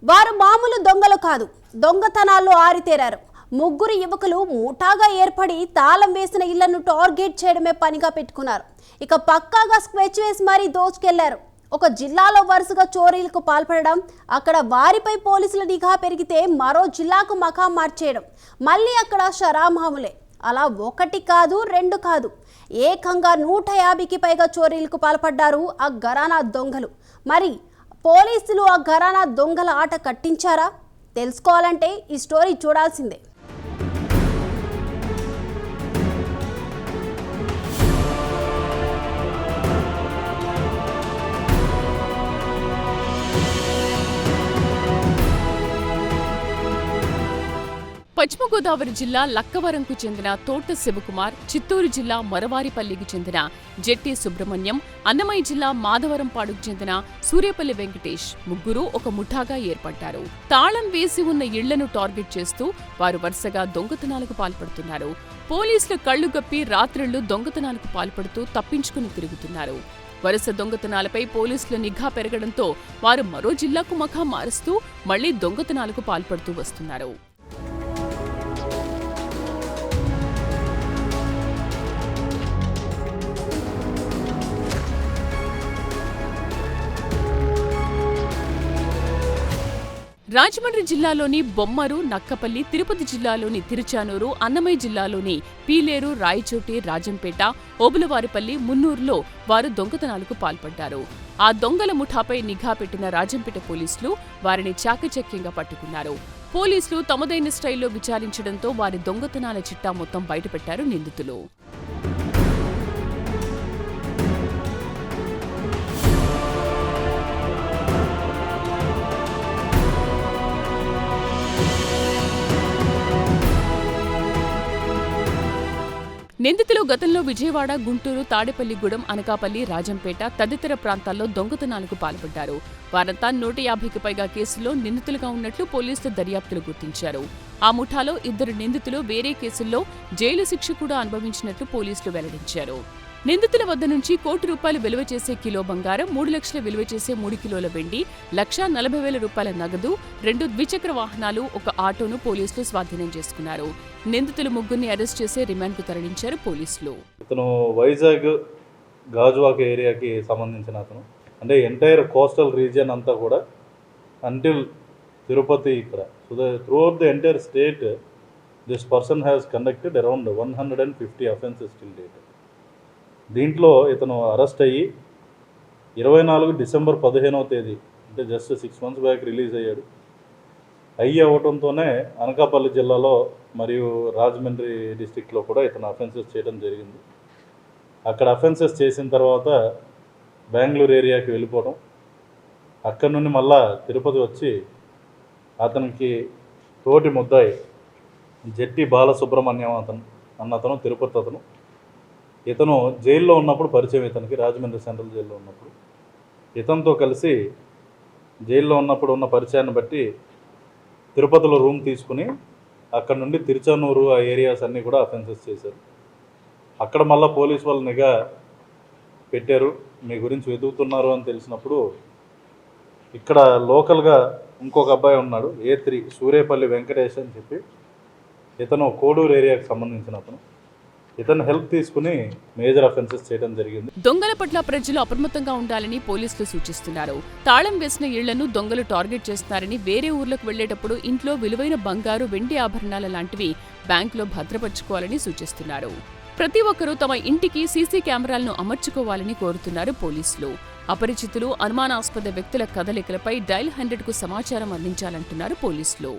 వారు మామూలు దొంగలు కాదు, దొంగతనాల్లో ఆరితేరారు. ముగ్గురు యువకులు ముఠాగా ఏర్పడి తాళం వేసిన ఇళ్లను టార్గెట్ చేయడమే పనిగా పెట్టుకున్నారు. ఇక పక్కాగా స్కెచ్ వేసి మరీ దోచుకెళ్లారు. ఒక జిల్లాలో వరుసగా చోరీలకు పాల్పడడం, అక్కడ వారిపై పోలీసుల నిఘా పెరిగితే మరో జిల్లాకు మకాం మార్చేయడం, మళ్ళీ అక్కడ షరామాములే. అలా ఒకటి కాదు, రెండు కాదు, ఏకంగా 150కి పైగా చోరీలకు పాల్పడ్డారు ఆ ఘరానా దొంగలు. మరి పోలీసులు ఆ ఘరానా దొంగల ఆట కట్టించారా? తెలుసుకోవాలంటే ఈ స్టోరీ చూడాల్సిందే. పశ్చిమ గోదావరి జిల్లా లక్కవరంకు చెందిన తోట శివకుమార్, చిత్తూరు జిల్లా మరవారిపల్లికి చెందిన జెట్టి సుబ్రహ్మణ్యం, అన్నమయ్య జిల్లా మాధవరంపాడుకు చెందిన సూర్యపల్లి వెంకటేష్ ముగ్గురు ఒక ముఠాగా ఏర్పడ్డారు. తాళం వేసి ఉన్న ఇళ్లను టార్గెట్ చేస్తూ వారు వరుసగా దొంగతనాలకు పాల్పడుతున్నారు. పోలీసులు కళ్లు గప్పి రాత్రిళ్లు దొంగతనాలకు పాల్పడుతూ తప్పించుకుని తిరుగుతున్నారు. వరుస దొంగతనాలపై పోలీసుల నిఘా పెరగడంతో వారు మరో జిల్లాకు మఖా మారుస్తూ మళ్లీ దొంగతనాలకు పాల్పడుతూ వస్తున్నారు. రాజమండ్రి జిల్లాలోని బొమ్మరు, నక్కపల్లి, తిరుపతి జిల్లాలోని తిరుచానూరు, అన్నమయ్య జిల్లాలోని పీలేరు, రాయచోటి, రాజంపేట, ఓబులవారిపల్లి, మున్నూరులో వారు దొంగతనాలకు పాల్పడ్డారు. ఆ దొంగల ముఠాపై నిఘా పెట్టిన రాజంపేట పోలీసులు వారిని చాకచక్యంగా పట్టుకున్నారు. పోలీసులు తమదైన స్టైల్లో విచారించడంతో వారి దొంగతనాల చిట్టా మొత్తం బయటపెట్టారు నిందితులు. నిందితులు గతంలో విజయవాడ, గుంటూరు, తాడేపల్లిగూడెం, అనకాపల్లి, రాజంపేట తదితర ప్రాంతాల్లో దొంగతనాలకు పాల్పడ్డారు. వారంతా 150కి పైగా కేసుల్లో నిందితులుగా ఉన్నట్లు పోలీసులు దర్యాప్తులు గుర్తించారు. ఆ ముఠాలో 2 నిందితులు వేరే కేసుల్లో జైలు శిక్ష కూడా అనుభవించినట్లు పోలీసులు వెల్లడించారు. నిందితుల వద్ద నుంచి ₹1,00,00,000 విలువ చేసే కిలో బంగారం, 3 లక్షల విలువ చేసే 3 కిలోల వెండి, ₹1,40,000 నగదు, 2 ద్విచక్ర వాహనాలు, ఒక ఆటోను పోలీసులు స్వాధీనం చేసుకున్నారు. నిందితులు ముగ్గురిని అరెస్ట్ చేసి రిమాండ్కు తరలించారు పోలీసులు. ఇతను వైజాగ్ గాజువాక ఏరియాకి సంబంధించిన అతను, అంటే ఎంటైర్ కోస్టల్ రీజియన్ అంతా కూడా అంటిల్ తిరుపతి ఇక్కడ. So throughout the entire state this person has conducted around 150 offences till date. దీంట్లో ఇతను అరెస్ట్ అయ్యి 24 డిసెంబర్ 15వ తేదీ, అంటే జస్ట్ 6 months బ్యాక్ రిలీజ్ అయ్యాడు. అవ్వటంతోనే అనకాపల్లి జిల్లాలో మరియు రాజమండ్రి డిస్టిక్లో కూడా ఇతను అఫెన్సెస్ చేయడం జరిగింది. అక్కడ అఫెన్సెస్ చేసిన తర్వాత బెంగళూరు ఏరియాకి వెళ్ళిపోవడం, అక్కడి నుండి మళ్ళా తిరుపతి వచ్చి అతనికి తోటి ముద్దాయి జెట్టి బాలసుబ్రహ్మణ్యం అన్నతను తిరుపతి అతను. ఇతను జైల్లో ఉన్నప్పుడు పరిచయం, ఇతనికి రాజమండ్రి సెంట్రల్ జైల్లో ఉన్నప్పుడు ఇతనితో కలిసి జైల్లో ఉన్నప్పుడు ఉన్న పరిచయాన్ని బట్టి తిరుపతిలో రూమ్ తీసుకుని అక్కడ నుండి తిరుచానూరు ఆ ఏరియాస్ అన్నీ కూడా అఫెన్సెస్ చేశారు. అక్కడ మళ్ళీ పోలీసు వాళ్ళు నిఘా పెట్టారు, మీ గురించి వెతుకుతున్నారు అని తెలిసినప్పుడు ఇక్కడ లోకల్గా ఇంకొక అబ్బాయి ఉన్నాడు, A3 సూర్యపల్లి వెంకటేష్ అని చెప్పి, ఇతను కోడూరు ఏరియాకి సంబంధించిన అతను. ఇతను హెల్ప్ తీసుకుని మేజర్ అఫెన్సెస్ చేయడం జరిగింది. దొంగల పట్ల ప్రజలు అప్రమత్తంగా ఉండాలని పోలీసులు సూచిస్తున్నారు. తాళం వేసిన ఇళ్లను దొంగలు టార్గెట్ చేస్తున్నారని, వేరే ఊర్లకు వెళ్లేటప్పుడు ఇంట్లో విలువైన బంగారు, వెండి ఆభరణాల లాంటివి బ్యాంకులో భద్రపరచుకోవాలని సూచిస్తున్నారు. ప్రతి ఒక్కరూ తమ ఇంటికి సీసీ కెమెరాలను అమర్చుకోవాలని కోరుతున్నారు పోలీసులు. అపరిచితులు, అనుమానాస్పద వ్యక్తుల కదలికలపై డయల్ 100కు సమాచారం అందించాలంటున్నారు పోలీసులు.